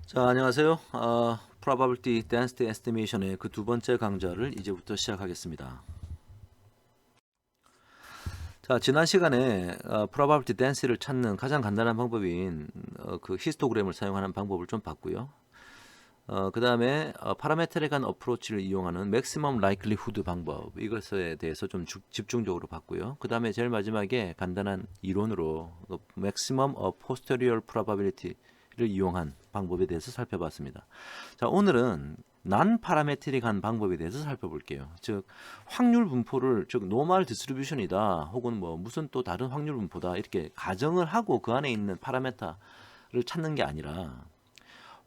자, 안녕하세요. Probability Density Estimation의 그 두 번째 강좌를 이제부터 시작하겠습니다. 자, 지난 시간에 Probability Density를 찾는 가장 간단한 방법인 그 히스토그램을 사용하는 방법을 좀 봤고요. 그 다음에 파라메트릭한 어프로치를 이용하는 Maximum Likelihood 방법, 이것에 대해서 좀 집중적으로 봤고요. 그 다음에 제일 마지막에 간단한 이론으로 Maximum of Posterior Probability 를 이용한 방법에 대해서 살펴봤습니다. 자, 오늘은 난 파라메트릭한 방법에 대해서 살펴볼게요. 즉 확률 분포를 즉 노멀 디스트리뷰션이다 혹은 뭐 무슨 또 다른 확률 분포다 이렇게 가정을 하고 그 안에 있는 파라메타를 찾는 게 아니라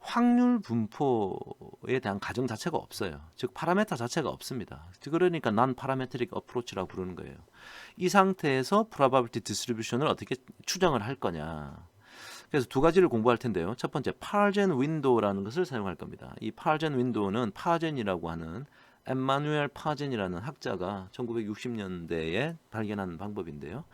확률 분포에 대한 가정 자체가 없어요. 즉 파라메타 자체가 없습니다. 그러니까 난 파라메트릭 어프로치라고 부르는 거예요. 이 상태에서 프로바빌티 디스트리뷰션을 어떻게 추정을 할 거냐. 그래서 두 가지를 공부할 텐데요. 첫 번째, 파젠 윈도우라는 것을 사용할 겁니다. 이 파젠 윈도우는 파젠이라고 하는 엠마누엘 파젠이라는 학자가 1960년대에 발견한 방법인데요.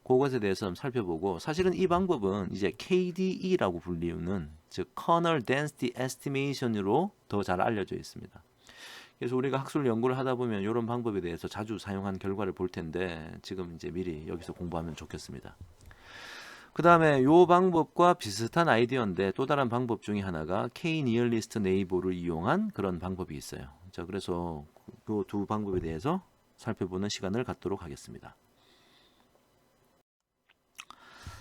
그것에 대해서 좀 살펴보고, 사실은 이 방법은 이제 KDE라고 불리우는 즉 Kernel Density Estimation으로 더 잘 알려져 있습니다. 그래서 우리가 학술 연구를 하다 보면 이런 방법에 대해서 자주 사용한 결과를 볼 텐데 지금 이제 미리 여기서 공부하면 좋겠습니다. 그 다음에 이 방법과 비슷한 아이디어인데 또 다른 방법 중에 하나가 K-니얼리스트 네이버를 이용한 그런 방법이 있어요. 자, 그래서 그 두 방법에 대해서 살펴보는 시간을 갖도록 하겠습니다.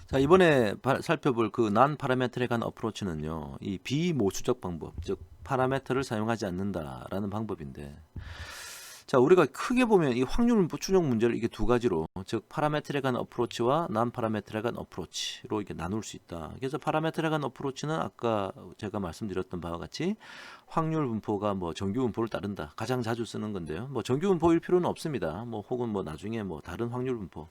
자, 이번에 살펴볼 그 난 파라메트릭한 어프로치는요, 이 비모수적 방법, 즉 파라메터를 사용하지 않는다라는 방법인데, 자, 우리가 크게 보면 이 확률 추정 문제를 이게 두 가지로, 즉 파라메트릭한 어프로치와 난 파라메트릭한 어프로치로 이렇게 나눌 수 있다. 그래서 파라메트릭한 어프로치는 아까 제가 말씀드렸던 바와 같이 확률 분포가 뭐 정규 분포를 따른다. 가장 자주 쓰는 건데요. 뭐 정규 분포일 필요는 없습니다. 뭐 혹은 뭐 나중에 뭐 다른 확률 분포,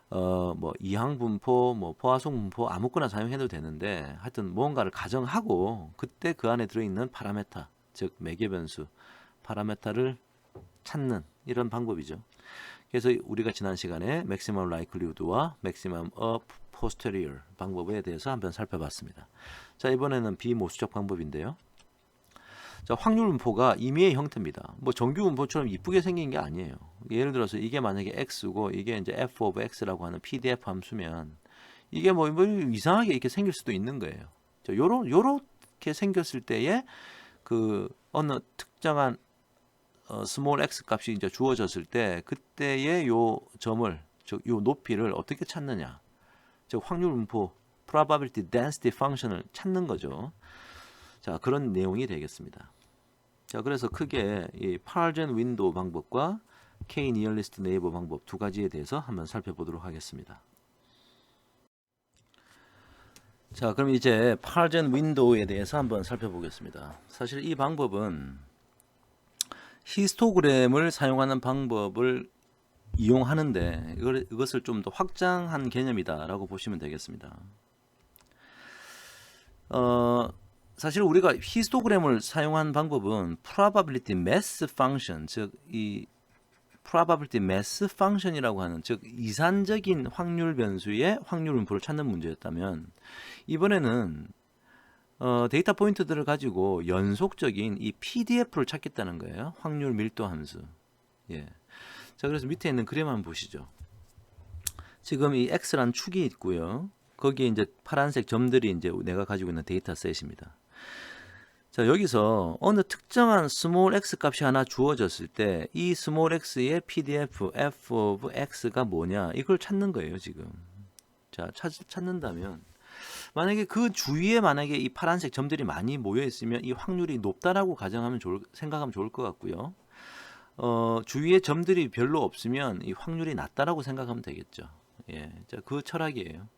뭐 이항 분포, 뭐 포화송 분포 아무거나 사용해도 되는데 하여튼 무언가를 가정하고 그때 그 안에 들어있는 파라메타, 즉 매개 변수 파라메타를 찾는 이런 방법이죠. 그래서 우리가 지난 시간에 maximum likelihood와 maximum of posterior 방법에 대해서 한번 살펴봤습니다. 자, 이번에는 비모수적 방법인데요. 자, 확률 분포가 임의의 형태입니다. 뭐 정규 분포처럼 이쁘게 생긴 게 아니에요. 예를 들어서 이게 만약에 x고 이게 이제 f of x라고 하는 pdf 함수면 이게 뭐 이상하게 이렇게 생길 수도 있는 거예요. 자, 요렇게 생겼을 때에 그 어느 특정한 스몰 x 값이 이제 주어졌을 때 그때의 요 점을 즉 요 높이를 어떻게 찾느냐, 즉 확률 분포 probability density function을 찾는 거죠. 자, 그런 내용이 되겠습니다. 자, 그래서 크게 이 파젠 윈도우 방법과 K 니얼리스트 네이버 방법 두 가지에 대해서 한번 살펴보도록 하겠습니다. 자, 그럼 이제 파젠 윈도우에 대해서 한번 살펴보겠습니다. 사실 이 방법은 히스토그램을 사용하는 방법을 이용하는데 이것을 좀 더 확장한 개념이다라고 보시면 되겠습니다. 사실 우리가 히스토그램을 사용한 방법은 probability mass function, 즉 이 probability mass function이라고 하는 즉 이산적인 확률 변수의 확률 분포를 찾는 문제였다면 이번에는 데이터 포인트들을 가지고 연속적인 이 PDF를 찾겠다는 거예요. 확률 밀도 함수. 예. 자, 그래서 밑에 있는 그림 한번 보시죠. 지금 이 X란 축이 있고요. 거기에 이제 파란색 점들이 이제 내가 가지고 있는 데이터 셋입니다. 자, 여기서 어느 특정한 스몰 x 값이 하나 주어졌을 때 이 스몰 x의 PDF f of x가 뭐냐 이걸 찾는 거예요, 지금. 자, 찾는다면 만약에 그 주위에 만약에 이 파란색 점들이 많이 모여 있으면 이 확률이 높다라고 가정하면 생각하면 좋을 것 같고요. 주위에 점들이 별로 없으면 이 확률이 낮다라고 생각하면 되겠죠. 예, 자, 그 철학이에요.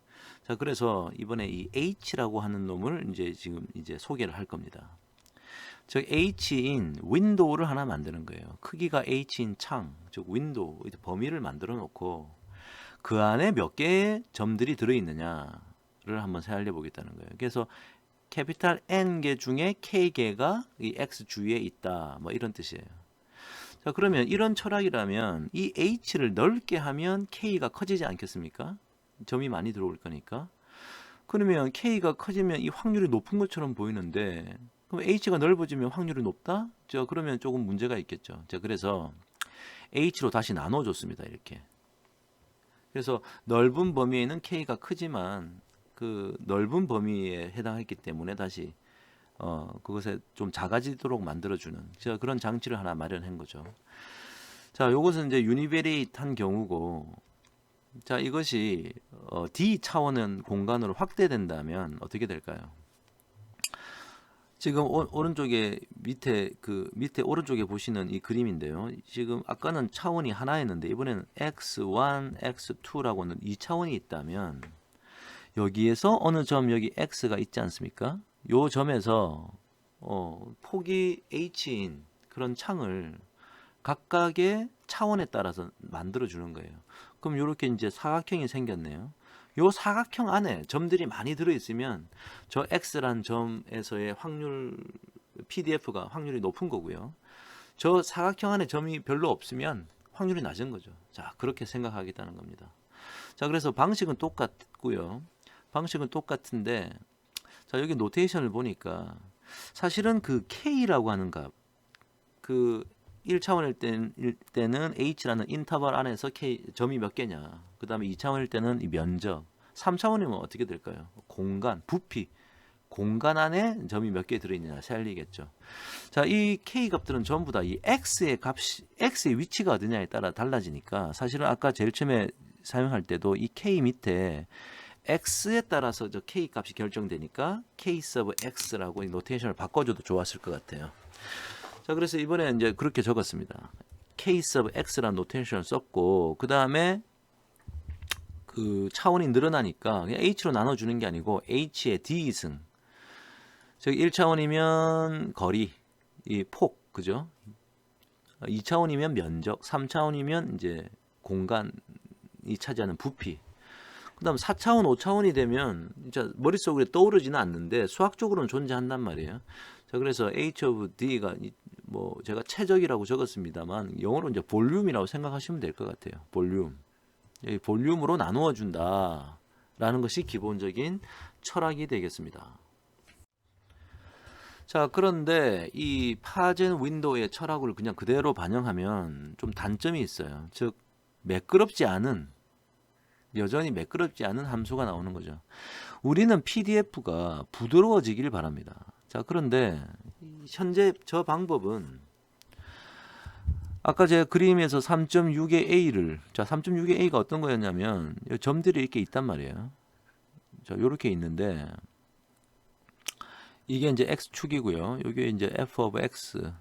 자, 그래서 이번에 이 H라고 하는 놈을 이제 지금 이제 소개를 할 겁니다. 즉 H인 윈도우를 하나 만드는 거예요. 크기가 H인 창, 즉 윈도우 범위를 만들어 놓고 그 안에 몇 개의 점들이 들어 있느냐를 한번 세알려 보겠다는 거예요. 그래서 캐피탈 N개 중에 K개가 이 X 주위에 있다. 뭐 이런 뜻이에요. 자, 그러면 이런 철학이라면 이 H를 넓게 하면 K가 커지지 않겠습니까? 점이 많이 들어올 거니까. 그러면 K가 커지면 이 확률이 높은 것처럼 보이는데 그럼 H가 넓어지면 확률이 높다? 그러면 조금 문제가 있겠죠. 자, 그래서 H로 다시 나눠줬습니다. 이렇게. 그래서 넓은 범위에는 K가 크지만 그 넓은 범위에 해당했기 때문에 다시 그것에 좀 작아지도록 만들어주는 그런 장치를 하나 마련한 거죠. 자, 요것은 이제 유니베리트한 경우고, 자, 이것이 D 차원의 공간으로 확대된다면 어떻게 될까요? 지금 오른쪽에 밑에 오른쪽에 보시는 이 그림인데요. 지금 아까는 차원이 하나였는데 이번에는 x1, x2라고는 2차원이 있다면 여기에서 어느 점 여기 x가 있지 않습니까? 요 점에서 폭이 h인 그런 창을 각각의 차원에 따라서 만들어 주는 거예요. 그럼 이렇게 이제 사각형이 생겼네요. 요 사각형 안에 점들이 많이 들어 있으면 저 x란 점에서의 확률 PDF가 확률이 높은 거고요. 저 사각형 안에 점이 별로 없으면 확률이 낮은 거죠. 자, 그렇게 생각하겠다는 겁니다. 자, 그래서 방식은 똑같고요. 방식은 똑같은데 자, 여기 노테이션을 보니까 사실은 그 K라고 하는 값, 그 1차원일 때는 H라는 인터벌 안에서 K 점이 몇 개냐. 그 다음에 2차원일 때는 이 면적. 3차원이면 어떻게 될까요? 공간, 부피. 공간 안에 점이 몇 개 들어있느냐 살리겠죠. 자, 이 K 값들은 전부 다 이 X의 값이, X의 위치가 어디냐에 따라 달라지니까 사실은 아까 제일 처음에 사용할 때도 이 K 밑에 X에 따라서 저 K 값이 결정되니까 K 서브 X라고 이 노테이션을 바꿔줘도 좋았을 것 같아요. 자, 그래서 이번에 이제 그렇게 적었습니다. K 서브 X라는 노테이션을 썼고, 그 다음에 그 차원이 늘어나니까 그냥 H로 나눠주는 게 아니고 H의 D승. 저기 1차원이면 거리, 이 폭, 그죠? 2차원이면 면적, 3차원이면 이제 공간이 차지하는 부피. 그 다음 4차원, 5차원이 되면 진짜 머릿속에 떠오르지는 않는데 수학적으로는 존재한단 말이에요. 자, 그래서 H of D가 뭐 제가 최적이라고 적었습니다만 영어로 이제 볼륨이라고 생각하시면 될 것 같아요. 볼륨. 이 볼륨으로 나누어 준다 라는 것이 기본적인 철학이 되겠습니다. 자, 그런데 이 파젠 윈도우의 철학을 그냥 그대로 반영하면 좀 단점이 있어요. 즉 매끄럽지 않은, 여전히 매끄럽지 않은 함수가 나오는 거죠. 우리는 PDF가 부드러워지길 바랍니다. 자, 그런데 현재 저 방법은 아까 제가 그림에서 3.6의 A를, 자, 3.6의 A가 어떤 거였냐면 점들이 이렇게 있단 말이에요. 자, 요렇게 있는데 이게 이제 X축이고요. 이게 이제 F of X.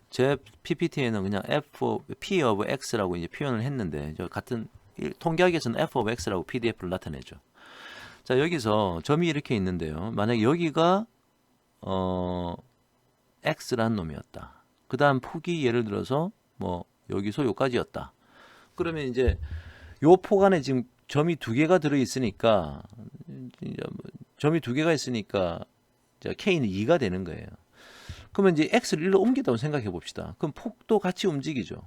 제 PPT에는 그냥 P of X라고 이제 표현을 했는데 저 같은 통계학에서는 F of X라고 PDF를 나타내죠. 자, 여기서 점이 이렇게 있는데요. 만약에 여기가 X라는 놈이었다. 그 다음 폭이 예를 들어서 뭐 여기서 요까지였다. 그러면 이제 요 폭 안에 지금 점이 두 개가 들어 있으니까 점이 두 개가 있으니까 K는 2가 되는 거예요. 그러면 이제 X를 1로 옮긴다고 생각해 봅시다. 그럼 폭도 같이 움직이죠.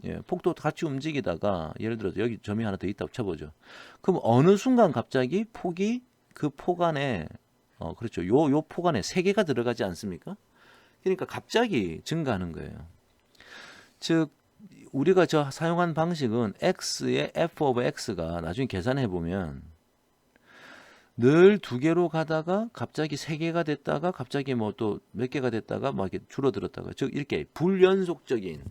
예, 폭도 같이 움직이다가 예를 들어서 여기 점이 하나 더 있다고 쳐보죠. 그럼 어느 순간 갑자기 폭이 그 폭 안에 그렇죠. 요 폭 안에 3개가 들어가지 않습니까? 그러니까 갑자기 증가하는 거예요. 즉 우리가 사용한 방식은 X의 F of X가 나중에 계산해 보면 늘 2개로 가다가 갑자기 3개가 됐다가 갑자기 뭐 또 몇 개가 됐다가 막 이렇게 줄어들었다가 즉 이렇게 불연속적인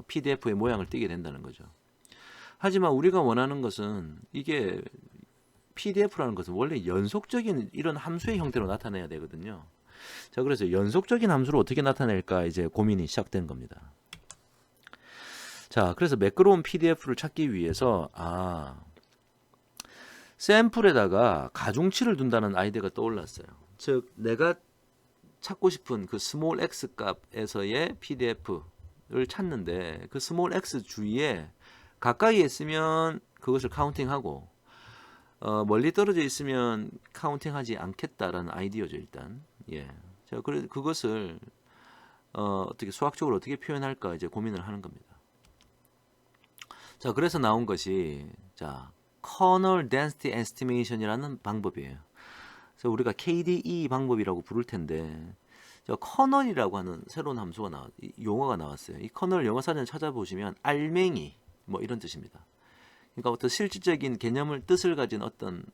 PDF의 모양을 띠게 된다는 거죠. 하지만 우리가 원하는 것은 이게 PDF라는 것은 원래 연속적인 이런 함수의 형태로 나타내야 되거든요. 자, 그래서 연속적인 함수를 어떻게 나타낼까 이제 고민이 시작된 겁니다. 자, 그래서 매끄러운 PDF를 찾기 위해서 샘플에다가 가중치를 둔다는 아이디어가 떠올랐어요. 즉 내가 찾고 싶은 그 스몰 x 값에서의 PDF를 찾는데 그 스몰 x 주위에 가까이 있으면 그것을 카운팅하고 멀리 떨어져 있으면 카운팅하지 않겠다라는 아이디어죠. 일단 예, 자, 그것을 어떻게 수학적으로 어떻게 표현할까 이제 고민을 하는 겁니다. 자, 그래서 나온 것이 자 Kernel Density Estimation이라는 방법이에요. 그래서 우리가 KDE 방법이라고 부를 텐데 저 커널이라고 하는 새로운 함수가 용어가 나왔어요. 이 커널 영어 사전 찾아보시면 알맹이 뭐 이런 뜻입니다. 그러니까 어떤 실질적인 개념을 뜻을 가진 어떤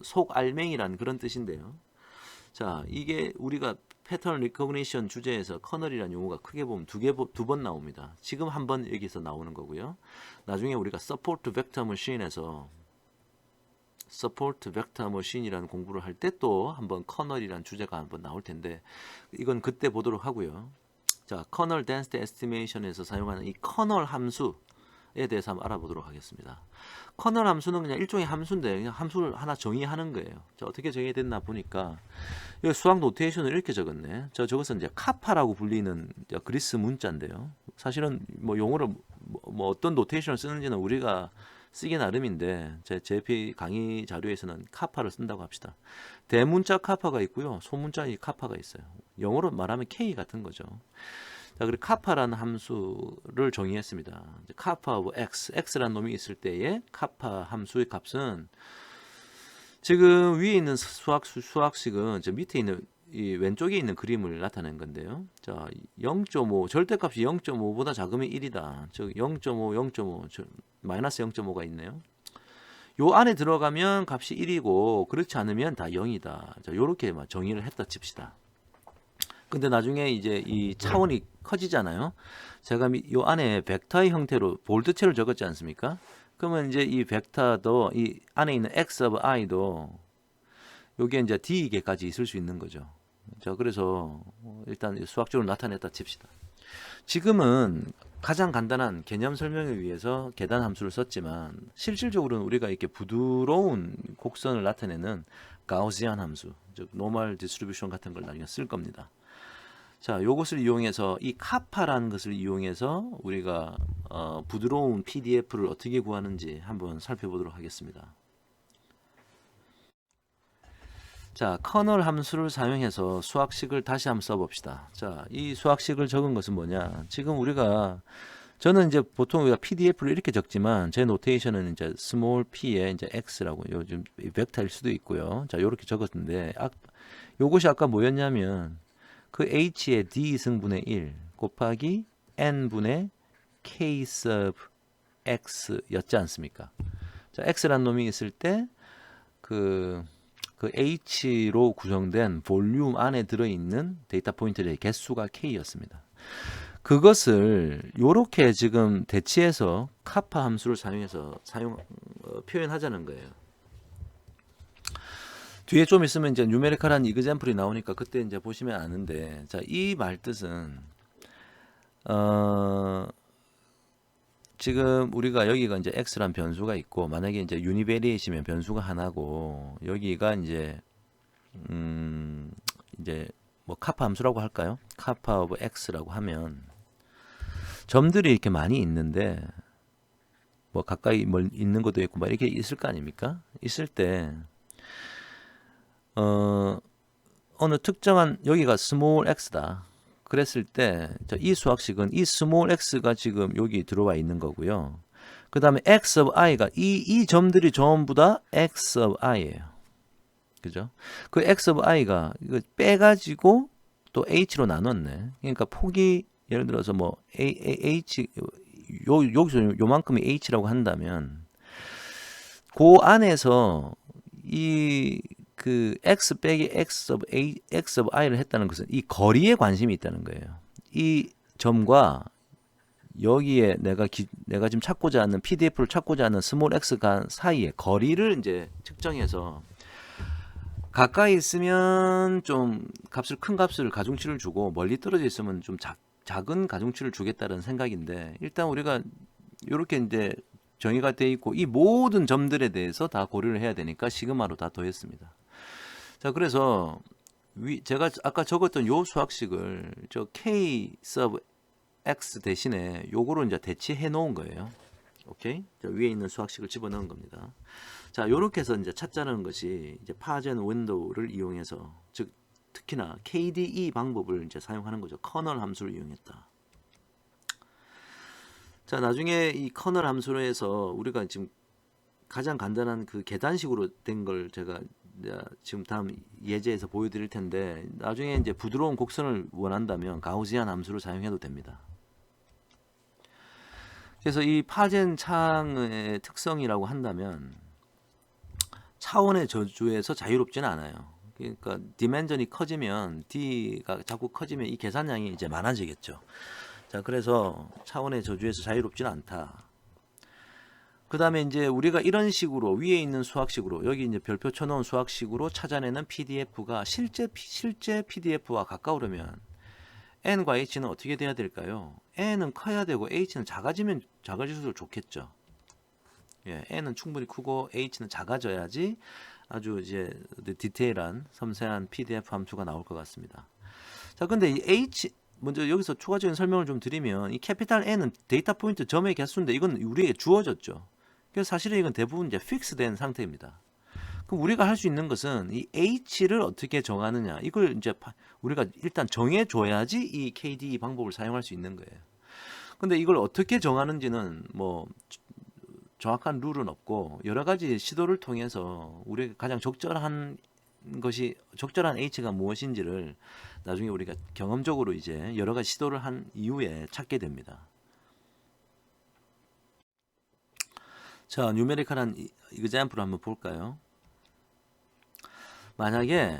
속알맹이라는 그런 뜻인데요. 자, 이게 우리가 패턴 리커그니션 주제에서 커널이라는 용어가 크게 보면 두 번 나옵니다. 지금 한 번 여기서 나오는 거고요. 나중에 우리가 서포트 벡터 머신에서 서포트 벡터 머신이라는 공부를 할 때 또 한번 커널이라는 주제가 한번 나올 텐데 이건 그때 보도록 하고요. 자, 커널 덴시티 에스티메이션에서 사용하는 이 커널 함수에 대해서 한번 알아보도록 하겠습니다. 커널 함수는 그냥 일종의 함수인데 그냥 함수를 하나 정의하는 거예요. 자, 어떻게 정의됐나 보니까 여기 수학 노테이션을 이렇게 적었네. 저것은 이제 카파라고 불리는 그리스 문자인데요. 사실은 뭐 용어를 뭐 어떤 노테이션을 쓰는지는 우리가 쓰기 나름인데 제 JP 강의 자료에서는 카파를 쓴다고 합시다. 대문자 카파가 있고요. 소문자 이 카파가 있어요. 영어로 말하면 K 같은 거죠. 자, 그리고 카파라는 함수를 정의했습니다. 카파 오브 x, x라는 놈이 있을 때의 카파 함수의 값은 지금 위에 있는 수학식은 저 밑에 있는 이 왼쪽에 있는 그림을 나타낸 건데요. 자, 0.5 절대값이 0.5보다 작으면 1이다. 즉 0.5, 0.5, 마이너스 0.5가 있네요. 요 안에 들어가면 값이 1이고 그렇지 않으면 다 0이다. 자, 요렇게 정의를 했다 칩시다. 근데 나중에 이제 이 차원이 커지잖아요. 제가 요 안에 벡터의 형태로 볼트체를 적었지 않습니까? 그러면 이제 이 벡터도 이 안에 있는 x of i도 요게 이제 d에게까지 있을 수 있는 거죠. 자, 그래서 일단 수학적으로 나타냈다 칩시다. 지금은 가장 간단한 개념 설명을 위해서 계단 함수를 썼지만 실질적으로는 우리가 이렇게 부드러운 곡선을 나타내는 가우시안 함수, 즉 노멀 디스트리뷰션 같은 걸 나중에 쓸 겁니다. 자, 요것을 이용해서 이 카파라는 것을 이용해서 우리가 부드러운 PDF를 어떻게 구하는지 한번 살펴보도록 하겠습니다. 자, 커널 함수를 사용해서 수학식을 다시 한번 써봅시다. 자, 이 수학식을 적은 것은 뭐냐? 지금 저는 이제 보통 우리가 PDF를 이렇게 적지만 제 노테이션은 이제 스몰 p에 이제 x라고 요즘 벡터일 수도 있고요. 자, 요렇게 적었는데 요것이 아까 뭐였냐면 그 h의 d 승분의 1 곱하기 n분의 k sub x였지 않습니까? 자, x라는 놈이 있을 때 그 H로 구성된 볼륨 안에 들어있는 데이터 포인트의 개수가 K였습니다. 그것을 이렇게 지금 대치해서 카파 함수를 사용해서 표현하자는 거예요. 뒤에 좀 있으면 이제 뉴메리컬한 이그젬플이 나오니까 그때 이제 보시면 아는데, 자, 이 말뜻은 지금 우리가 여기가 이제 x란 변수가 있고 만약에 이제 유니베리에이시면 변수가 하나고 여기가 이제 이제 뭐 카파 함수라고 할까요? 카파 오브 x라고 하면 점들이 이렇게 많이 있는데 뭐 가까이 있는 것도 있고 막 이렇게 있을 거 아닙니까? 있을 때 어느 특정한 여기가 스몰 x다. 그랬을 때 이 수학식은 이 스몰 x가 지금 여기 들어와 있는 거고요. 그 다음에 x of i가 이 점들이 전부 다 x of i예요. 그죠? 그 x of i가 이거 빼가지고 또 h로 나눴네. 그러니까 폭이 예를 들어서 뭐 h 여기서 요만큼이 h라고 한다면 그 안에서 그 x 빼기 x of i를 했다는 것은 이 거리에 관심이 있다는 거예요. 이 점과 여기에 내가 지금 찾고자 하는 PDF를 찾고자 하는 스몰 x가 사이의 거리를 이제 측정해서 가까이 있으면 좀 큰 값을 가중치를 주고 멀리 떨어져 있으면 좀 작은 가중치를 주겠다는 생각인데 일단 우리가 이렇게 이제 정의가 되어 있고 이 모든 점들에 대해서 다 고려를 해야 되니까 시그마로 다 더했습니다. 자, 그래서 제가 아까 적었던 요 수학식을 저 K sub X 대신에 요거로 이제 대치해 놓은 거예요. 오케이? 자, 위에 있는 수학식을 집어넣은 겁니다. 자, 요렇게 해서 이제 찾자는 것이 이제 파젠 윈도우를 이용해서 즉 특히나 KDE 방법을 이제 사용하는 거죠. 커널 함수를 이용했다. 자, 나중에 이 커널 함수로 해서 우리가 지금 가장 간단한 그 계단식으로 된 걸 제가 지금 다음 예제에서 보여드릴 텐데, 나중에 이제 부드러운 곡선을 원한다면 가우지안 함수를 사용해도 됩니다. 그래서 이 파젠 창의 특성이라고 한다면 차원의 저주에서 자유롭지는 않아요. 그러니까 디멘전이 커지면 D가 자꾸 커지면 이 계산량이 이제 많아지겠죠. 자, 그래서 차원의 저주에서 자유롭지는 않다. 그 다음에 이제 우리가 이런 식으로 위에 있는 수학식으로 여기 이제 별표 쳐놓은 수학식으로 찾아내는 PDF가 실제 PDF와 가까우려면 N과 H는 어떻게 돼야 될까요? N은 커야 되고 H는 작아지면 작아질수록 좋겠죠. 예, N은 충분히 크고 H는 작아져야지 아주 이제 디테일한 섬세한 PDF 함수가 나올 것 같습니다. 자, 근데 이 H 먼저 여기서 추가적인 설명을 좀 드리면 이 캐피탈 N은 데이터 포인트 점의 개수인데 이건 우리에게 주어졌죠. 그래서 사실은 이건 대부분 이제 픽스된 상태입니다. 그럼 우리가 할 수 있는 것은 이 H를 어떻게 정하느냐, 이걸 이제 우리가 일단 정해줘야지 이 KDE 방법을 사용할 수 있는 거예요. 근데 이걸 어떻게 정하는지는 뭐 정확한 룰은 없고 여러 가지 시도를 통해서 우리가 가장 적절한 H가 무엇인지를 나중에 우리가 경험적으로 이제 여러 가지 시도를 한 이후에 찾게 됩니다. 자, 뉴메리컬한 이그젬플을 한번 볼까요? 만약에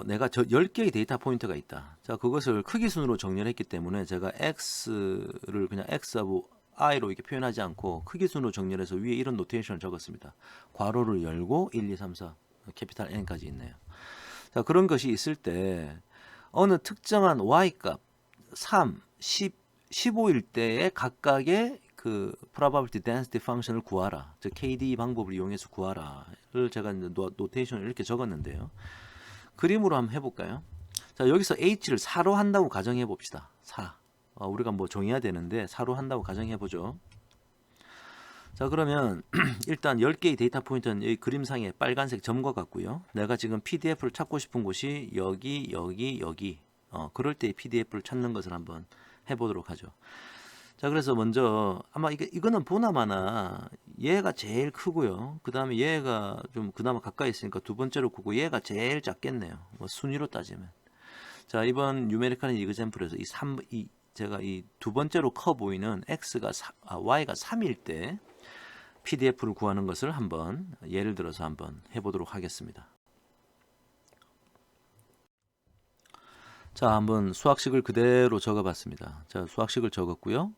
내가 10개의 데이터 포인트가 있다. 자, 그것을 크기 순으로 정렬 했기 때문에 제가 x를 그냥 x of i로 이렇게 표현하지 않고 크기 순으로 정렬해서 위에 이런 노테이션을 적었습니다. 괄호를 열고 1, 2, 3, 4 캐피탈 N까지 있네요. 자, 그런 것이 있을 때 어느 특정한 y값 3, 10, 15일 때에 각각의 그 probability density function을 구하라. 즉 KDE 방법을 이용해서 구하라를 제가 노테이션을 이렇게 적었는데요. 그림으로 한번 해볼까요? 자, 여기서 H를 4로 한다고 가정해 봅시다. 4. 우리가 뭐 정해야 되는데 4로 한다고 가정해 보죠. 자, 그러면 일단 10개의 데이터 포인트는 여기 그림상에 빨간색 점과 같고요. 내가 지금 PDF를 찾고 싶은 곳이 여기, 여기, 여기. 그럴 때 PDF를 찾는 것을 한번 해보도록 하죠. 자, 그래서 먼저 아마 이거는 보나마나 얘가 제일 크고요. 그 다음에 얘가 좀 그나마 가까이 있으니까 두 번째로 크고 얘가 제일 작겠네요. 뭐 순위로 따지면. 자, 이번 뉴메리컬 이그젬플에서 제가 이 두 번째로 커 보이는 y가 3일 때 PDF를 구하는 것을 한번 예를 들어서 한번 해보도록 하겠습니다. 자, 한번 수학식을 그대로 적어봤습니다. 자, 수학식을 적었고요.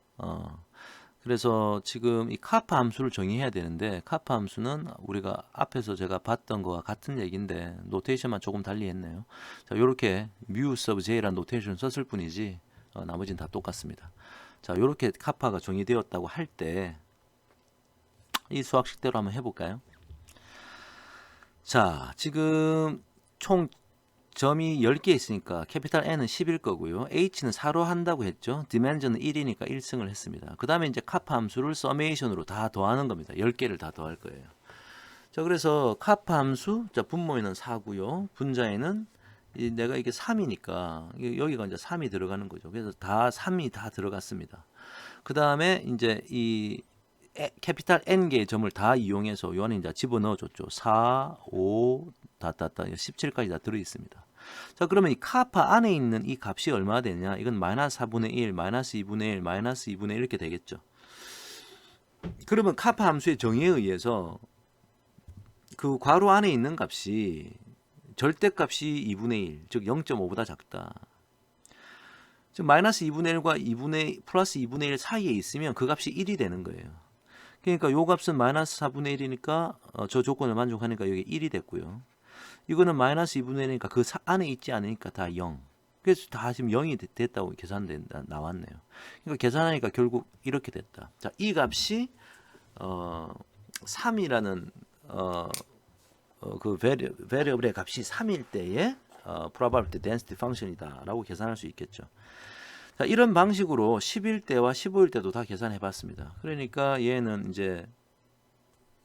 그래서 지금 이 카파 함수를 정의해야 되는데 카파 함수는 우리가 앞에서 제가 봤던 거와 같은 얘기인데 노테이션만 조금 달리 했네요. 자, 이렇게 mu sub j라는 노테이션을 썼을 뿐이지 나머지는 다 똑같습니다. 자, 이렇게 카파가 정의되었다고 할 때 이 수학식대로 한번 해볼까요? 자, 지금 총 점이 10개 있으니까 캐피탈 N은 10일 거고요. H는 4로 한다고 했죠. 디멘전은 1이니까 1승을 했습니다. 그 다음에 이제 카파 함수를 서메이션으로 다 더하는 겁니다. 10개를 다 더할 거예요. 자, 그래서 카파 함수, 자, 분모에는 4고요. 분자에는 내가 이게 3이니까 여기가 이제 3이 들어가는 거죠. 그래서 3이 다 들어갔습니다. 그 다음에 이제 이 캐피탈 N개의 점을 다 이용해서 요 안에 이제 집어넣어줬죠. 4, 5, 17까지 다 들어있습니다. 자, 그러면 이 카파 안에 있는 이 값이 얼마나 되냐? 이건 마이너스 4분의 1, 마이너스 2분의 1, 마이너스 2분의 1 이렇게 되겠죠. 그러면 카파 함수의 정의에 의해서 그 괄호 안에 있는 값이 절대값이 2분의 1, 즉 0.5보다 작다. 즉 마이너스 2분의 1과 플러스 2분의 1 사이에 있으면 그 값이 1이 되는 거예요. 그러니까 요 값은 마이너스 4분의 1이니까 저 조건을 만족하니까 여기 1이 됐고요. 이거는 마이너스 2분의 1이니까 그 안에 있지 않으니까 다 0. 그래서 다 지금 0이 됐다고 나왔네요. 그러니까 계산하니까 결국 이렇게 됐다. 자, 이 값이 3이라는 그 variable의 값이 3일 때의 probability density function이다라고 계산할 수 있겠죠. 자, 이런 방식으로 10일 때와 15일 때도 다 계산해 봤습니다. 그러니까 얘는 이제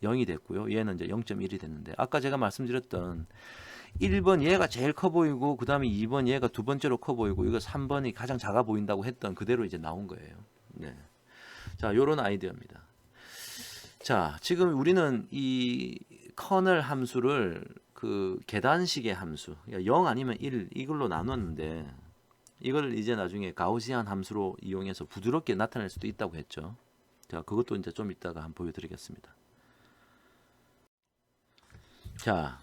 0이 됐고요. 얘는 이제 0.1이 됐는데 아까 제가 말씀드렸던 1번 얘가 제일 커 보이고 그 다음에 2번 얘가 두 번째로 커 보이고 이거 3번이 가장 작아 보인다고 했던 그대로 이제 나온 거예요. 네. 자, 요런 아이디어입니다. 자, 지금 우리는 이 커널 함수를 그 계단식의 함수, 0 아니면 1 이걸로 나눴는데 이걸 이제 나중에 가우시안 함수로 이용해서 부드럽게 나타낼 수도 있다고 했죠. 자, 그것도 이제 좀 이따가 한번 보여드리겠습니다. 자,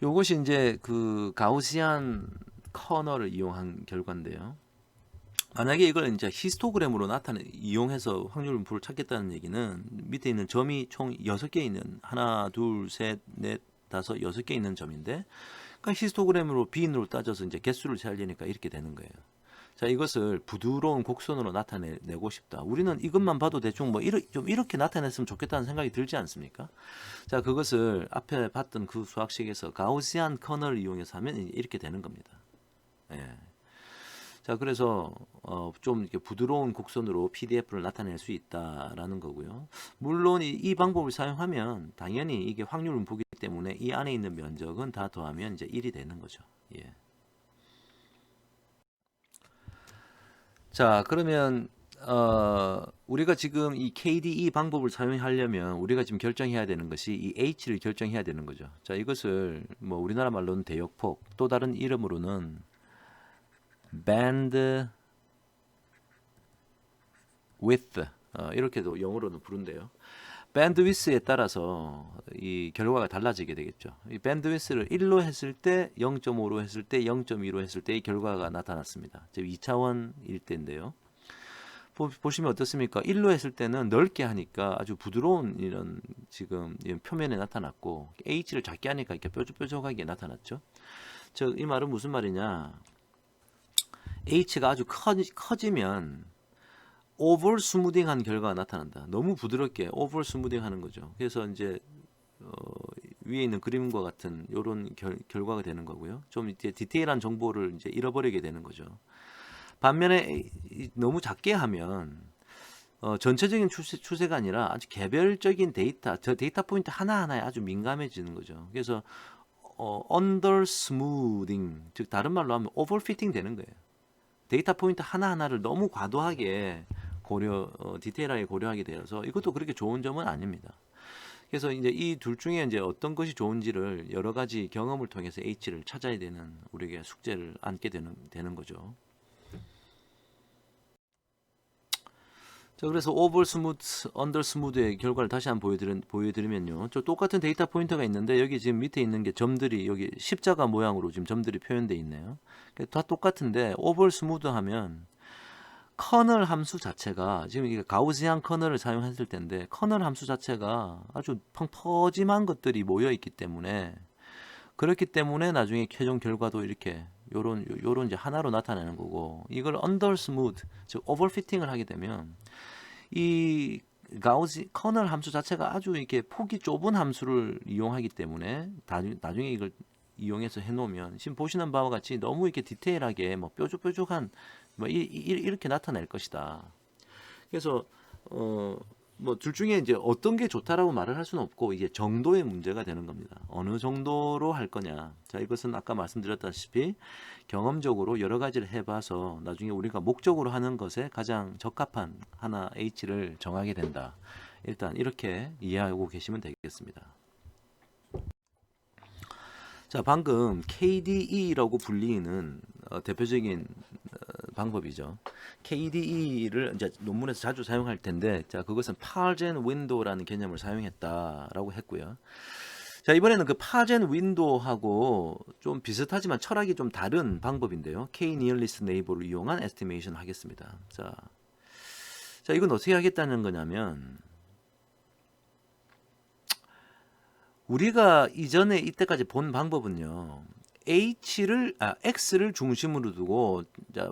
요것이 이제 그 가우시안 커널을 이용한 결과인데요. 만약에 이걸 이제 히스토그램으로 이용해서 확률 분포를 찾겠다는 얘기는 밑에 있는 점이 총 6개 있는 하나, 둘, 셋, 넷, 다섯, 6개 있는 점인데 그러니까 히스토그램으로 빈으로 따져서 이제 개수를 세려니까 이렇게 되는 거예요. 자, 이것을 부드러운 곡선으로 나타내고 싶다. 우리는 이것만 봐도 대충 뭐 좀 이렇게 나타냈으면 좋겠다는 생각이 들지 않습니까? 자, 그것을 앞에 봤던 그 수학식에서 가우시안 커널을 이용해서 하면 이렇게 되는 겁니다. 예. 자, 그래서 좀 이렇게 부드러운 곡선으로 PDF를 나타낼 수 있다라는 거고요. 물론 이 방법을 사용하면 당연히 이게 확률 분포기 때문에 이 안에 있는 면적은 다 더하면 이제 1이 되는 거죠. 예. 자, 그러면 우리가 지금 이 KDE 방법을 사용하려면 우리가 지금 결정해야 되는 것이 이 H를 결정해야 되는 거죠. 자, 이것을 뭐 우리나라 말로는 대역폭, 또 다른 이름으로는 band width 이렇게도 영어로는 부른대요. 밴드위스에 따라서 이 결과가 달라지게 되겠죠. 이 밴드위스를 1로 했을 때, 0.5로 했을 때, 0.2로 했을 때 이 결과가 나타났습니다. 즉 2차원일 때인데요. 보시면 어떻습니까? 1로 했을 때는 넓게 하니까 아주 부드러운 이런 지금 이런 표면에 나타났고 H를 작게 하니까 이렇게 뾰족뾰족하게 나타났죠. 즉 이 말은 무슨 말이냐? H가 아주 커지면 오버 스무딩한 결과가 나타난다. 너무 부드럽게 오버 스무딩하는 거죠. 그래서 이제 위에 있는 그림과 같은 이런 결과가 되는 거고요. 좀 이제 디테일한 정보를 이제 잃어버리게 되는 거죠. 반면에 너무 작게 하면 전체적인 추세가 아니라 아주 개별적인 데이터, 저 데이터 포인트 하나하나에 아주 민감해지는 거죠. 그래서 under smoothing, 즉 다른 말로 하면 overfitting 되는 거예요. 데이터 포인트 하나하나를 너무 과도하게 디테일하게 고려하게 되어서 이것도 그렇게 좋은 점은 아닙니다. 그래서 이제 이 둘 중에 이제 어떤 것이 좋은지를 여러 가지 경험을 통해서 H를 찾아야 되는 우리에게 숙제를 안게 되는 거죠. 자, 그래서 오버 스무드, 언더 스무드의 결과를 다시 한번 보여드리면요. 저 똑같은 데이터 포인터가 있는데 여기 지금 밑에 있는 게 점들이 여기 십자가 모양으로 지금 점들이 표현되어 있네요. 다 똑같은데 오버 스무드 하면 커널 함수 자체가 지금 이게 가우시안 커널을 사용했을 텐데 커널 함수 자체가 아주 펑퍼짐한 것들이 모여 있기 때문에 그렇기 때문에 나중에 최종 결과도 이렇게 요런 이제 하나로 나타내는 거고 이걸 언더 스무드 즉 오버피팅을 하게 되면 이 커널 함수 자체가 아주 이렇게 폭이 좁은 함수를 이용하기 때문에 나중에 이걸 이용해서 해놓으면 지금 보시는 바와 같이 너무 이렇게 디테일하게 뭐 뾰족뾰족한 뭐 이렇게 나타낼 것이다. 그래서 뭐 둘 중에 이제 어떤 게 좋다라고 말을 할 수는 없고 이게 정도의 문제가 되는 겁니다. 어느 정도로 할 거냐. 자, 이것은 아까 말씀드렸다시피 경험적으로 여러 가지를 해봐서 나중에 우리가 목적으로 하는 것에 가장 적합한 하나 H를 정하게 된다. 일단 이렇게 이해하고 계시면 되겠습니다. 자, 방금 KDE라고 불리는 대표적인 방법이죠. KDE를 이제 논문에서 자주 사용할 텐데, 자, 그것은 파젠 윈도우라는 개념을 사용했다라고 했고요. 자, 이번에는 그 파젠 윈도우하고 좀 비슷하지만 철학이 좀 다른 방법인데요. K 니얼리스트 네이버를 이용한 에스티메이션 하겠습니다. 자, 이건 어떻게 하겠다는 거냐면 우리가 이전에 이때까지 본 방법은요. X를 중심으로 두고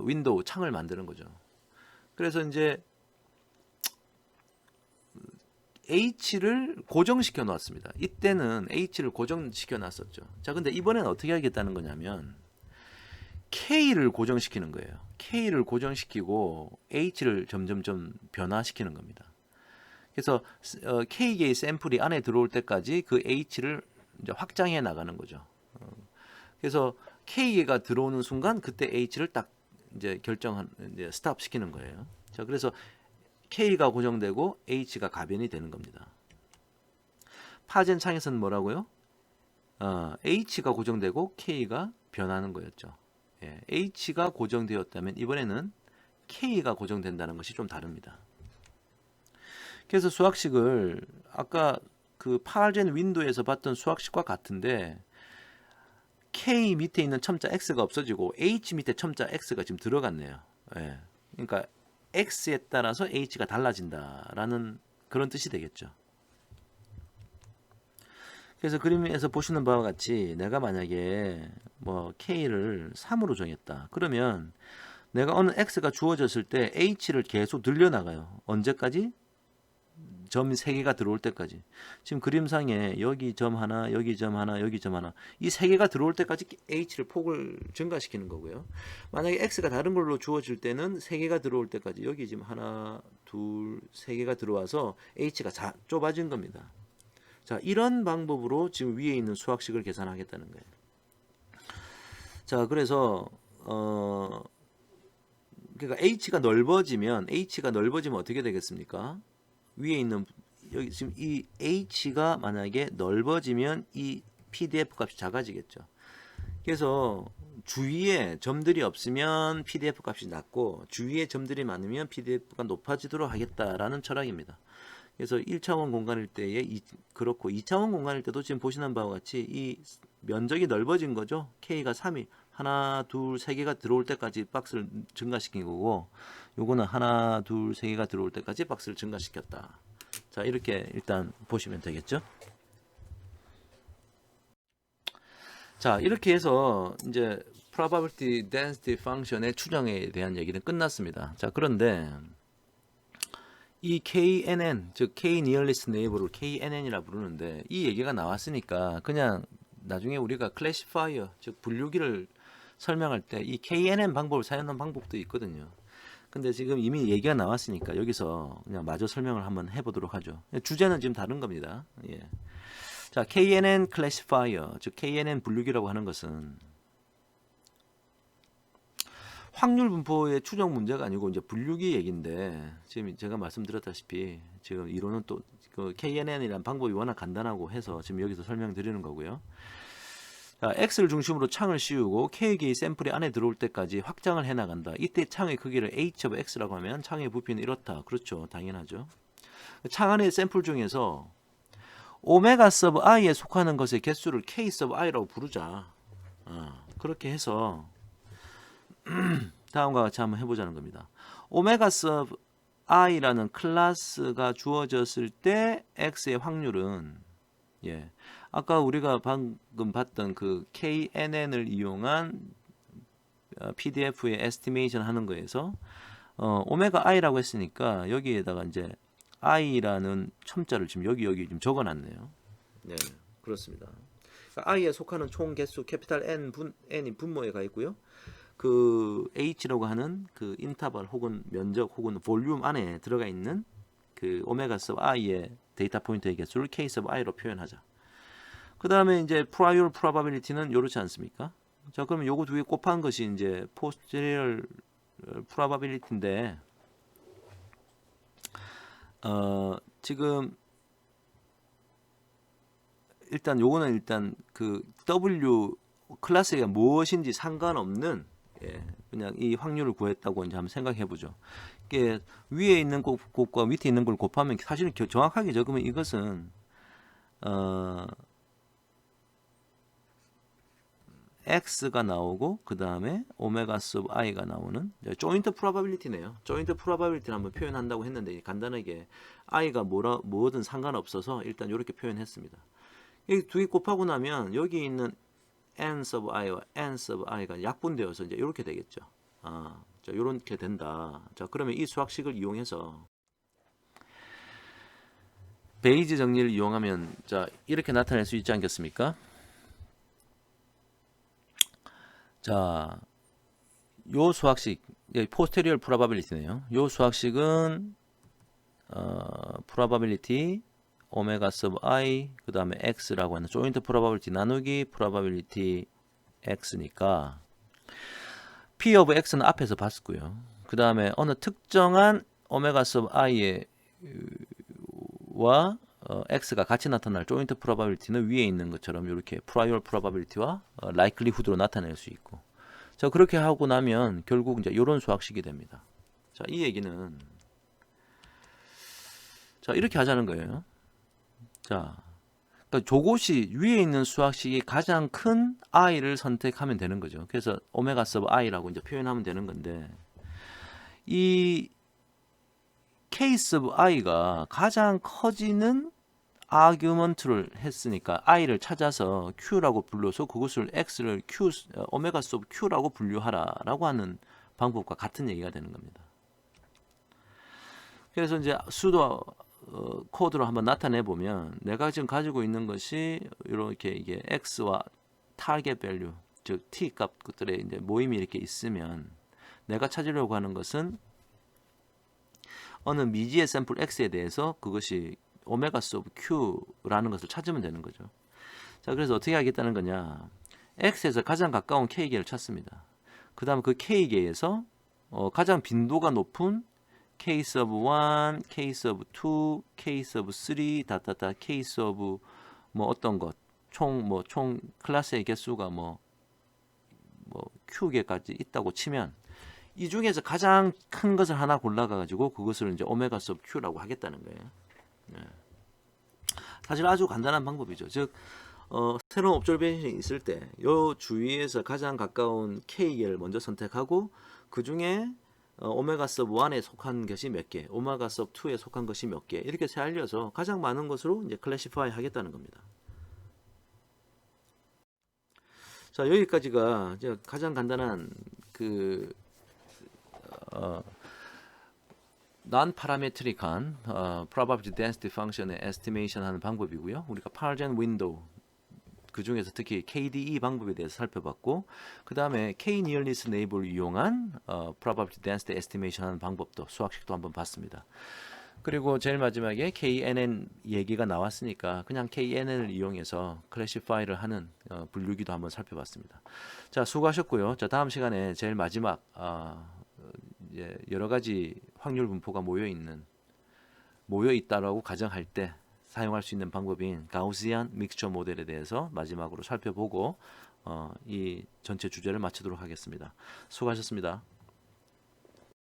윈도우 창을 만드는 거죠. 그래서 이제 H를 고정시켜 놨습니다. 이때는 H를 고정시켜 놨었죠. 자, 근데 이번에는 어떻게 하겠다는 거냐면 K를 고정시키는 거예요. K를 고정시키고 H를 점점점 변화시키는 겁니다. 그래서 K개의 샘플이 안에 들어올 때까지 그 H를 이제 확장해 나가는 거죠. 그래서 K개가 들어오는 순간 그때 H를 딱 이제 이제 스탑 시키는 거예요. 자, 그래서 K가 고정되고 H가 가변이 되는 겁니다. 파젠 창에서는 뭐라고요? H가 고정되고 K가 변하는 거였죠. 예, H가 고정되었다면 이번에는 K가 고정된다는 것이 좀 다릅니다. 그래서 수학식을 아까 그 파젠 윈도에서 봤던 수학식과 같은데 K 밑에 있는 첨자 X가 없어지고 H 밑에 첨자 X가 지금 들어갔네요. 예, 그러니까 X에 따라서 H가 달라진다라는 그런 뜻이 되겠죠. 그래서 그림에서 보시는 바와 같이 내가 만약에 뭐 K를 3으로 정했다. 그러면 내가 어느 X가 주어졌을 때 H를 계속 늘려나가요. 언제까지? 점 3개가 들어올 때까지. 지금 그림상에 여기 점 하나, 여기 점 하나, 여기 점 하나. 이 3개가 들어올 때까지 H를 폭을 증가시키는 거고요. 만약에 X가 다른 걸로 주어질 때는 3개가 들어올 때까지 여기 지금 하나, 둘, 3개가 들어와서 H가 좁아진 겁니다. 자, 이런 방법으로 지금 위에 있는 수학식을 계산하겠다는 거예요. 자, 그래서 그러니까 H가 넓어지면 어떻게 되겠습니까? 위에 있는 여기 지금 이 H가 만약에 넓어지면 이 PDF 값이 작아지겠죠. 그래서 주위에 점들이 없으면 PDF 값이 낮고 주위에 점들이 많으면 PDF가 높아지도록 하겠다라는 철학입니다. 그래서 1차원 공간일 때에 그렇고 2차원 공간일 때도 지금 보시는 바와 같이 이 면적이 넓어진 거죠. K가 3이 하나, 둘, 3개가 들어올 때까지 박스를 증가시킨 거고 요거는 하나, 둘, 3개가 들어올 때까지 박스를 증가시켰다. 자, 이렇게 일단 보시면 되겠죠. 자, 이렇게 해서 이제 probability density function의 추정에 대한 얘기는 끝났습니다. 자, 그런데 이 KNN, 즉 K nearest neighbor를 KNN이라 부르는데 이 얘기가 나왔으니까 그냥 나중에 우리가 클래시파이어, 즉 분류기를 설명할 때 이 KNN 방법을 사용하는 방법도 있거든요. 근데 지금 이미 얘기가 나왔으니까 여기서 그냥 마저 설명을 한번 해보도록 하죠. 주제는 지금 다른 겁니다. 예. 자, KNN 클래시파이어, 즉 KNN 분류기라고 하는 것은 확률 분포의 추정 문제가 아니고 이제 분류기 얘기인데 지금 제가 말씀드렸다시피 지금 이론은 또 그 KNN이라는 방법이 워낙 간단하고 해서 지금 여기서 설명드리는 거고요. 자, X를 중심으로 창을 씌우고 K개의 샘플이 안에 들어올 때까지 확장을 해 나간다. 이때 창의 크기를 H of X라고 하면 창의 부피는 이렇다. 그렇죠. 당연하죠. 창 안의 샘플 중에서 오메가 서브 i에 속하는 것의 개수를 K 서브 i라고 부르자. 그렇게 해서 다음과 같이 한번 해보자는 겁니다. 오메가 서브 i라는 클래스가 주어졌을 때 x의 확률은 아까 우리가 방금 봤던 그 KNN을 이용한 PDF의 에스티메이션 하는 거에서 오메가 i라고 했으니까 여기에다가 이제 i라는 첨자를 지금 여기 좀 적어놨네요. 네, 그렇습니다. 그러니까 i에 속하는 총 개수 캐피탈 n이 분모에 가 있고요. 그 h라고 하는 그 인터벌 혹은 면적 혹은 볼륨 안에 들어가 있는 그 오메가 서브 i의 데이터 포인트의 개수를 k 서브 i로 표현하자. 그 다음에 이제 prior probability는 이렇지 않습니까? 자, 그러면 요거 두 개 곱한 것이 이제 posterior probability인데 지금 일단 요거는 일단 그 W 클래스가 무엇인지 상관없는 그냥 이 확률을 구했다고 이제 한번 생각해 보죠. 이게 위에 있는 곳과 밑에 있는 걸 곱하면 사실은 정확하게 적으면 이것은 x가 나오고 그 다음에 오메가 서브 i가 나오는 조인트 프로바빌리티네요. 조인트 프로바빌리티를 한번 표현한다고 했는데 간단하게 i가 뭐든 상관없어서 일단 이렇게 표현했습니다. 이 두 개 곱하고 나면 여기 있는 n 서브 i와 n 서브 i가 약분되어서 이제 이렇게 되겠죠. 자, 이렇게 된다. 자, 그러면 이 수학식을 이용해서 베이지 정리를 이용하면 자, 이렇게 나타낼 수 있지 않겠습니까? 자, 요 수학식, posterior probability네요. 요 수학식은 probability 오메가 서브 i 그 다음에 x라고 하는 조인트 프로바빌리티 나누기 프로바빌리티 x니까 p of x는 앞에서 봤고요. 그 다음에 어느 특정한 오메가 서브 i와 x가 같이 나타날 joint probability는 위에 있는 것처럼 이렇게 prior probability와 likelihood로 나타낼 수 있고, 자 그렇게 하고 나면 결국 이제 이런 수학식이 됩니다. 자, 이 얘기는 자 이렇게 하자는 거예요. 자, 그러니까 저것이 위에 있는 수학식이 가장 큰 i를 선택하면 되는 거죠. 그래서 오메가 서브 i라고 이제 표현하면 되는 건데, 이 케이스 오브 i가 가장 커지는 아규먼트를 했으니까 i를 찾아서 q라고 불러서 그것을 x를 q 오메가 서브 q라고 분류하라라고 하는 방법과 같은 얘기가 되는 겁니다. 그래서 이제 수도 코드로 한번 나타내 보면, 내가 지금 가지고 있는 것이 이렇게 이게 x와 타겟 밸류, 즉 t 값들의 이제 모임이 이렇게 있으면, 내가 찾으려고 하는 것은 어느 미지의 샘플 x에 대해서 그것이 오메가 오브 q라는 것을 찾으면 되는 거죠. 자, 그래서 어떻게 하겠다는 거냐? x에서 가장 가까운 k계를 찾습니다. 그 다음 그 k계에서 가장 빈도가 높은 case of 1, case of 2, case of 3, 다다다 case of 뭐 어떤 것, 총 클래스의 개수가 뭐 q개까지 있다고 치면, 이 중에서 가장 큰 것을 하나 골라가 가지고 그것을 이제 오메가 오브 q라고 하겠다는 거예요. 네. 사실 아주 간단한 방법이죠. 즉 새로운 옵저베이션이 있을 때 이 주위에서 가장 가까운 k계를 먼저 선택하고, 그 중에 오메가 서브 1에 속한 것이 몇 개, 오메가 서브 2에 속한 것이 몇 개, 이렇게 세알려서 가장 많은 것으로 이제 클래시파이 하겠다는 겁니다. 자, 여기까지가 이제 가장 간단한 그 non-parametric한 probability density function의 estimation 하는 방법이고요. 우리가 Pargen window, 그 중에서 특히 KDE 방법에 대해서 살펴봤고, 그 다음에 K-nearest neighbor를 이용한 probability density estimation 하는 방법도, 수학식도 한번 봤습니다. 그리고 제일 마지막에 KNN 얘기가 나왔으니까 그냥 KNN을 이용해서 클래시파이를 하는 분류기도 한번 살펴봤습니다. 자, 수고하셨고요. 자, 다음 시간에 제일 마지막 여러 가지 확률 분포가 모여 있다라고 가정할 때 사용할 수 있는 방법인 가우시안 믹스처 모델에 대해서 마지막으로 살펴보고 이 전체 주제를 마치도록 하겠습니다. 수고하셨습니다.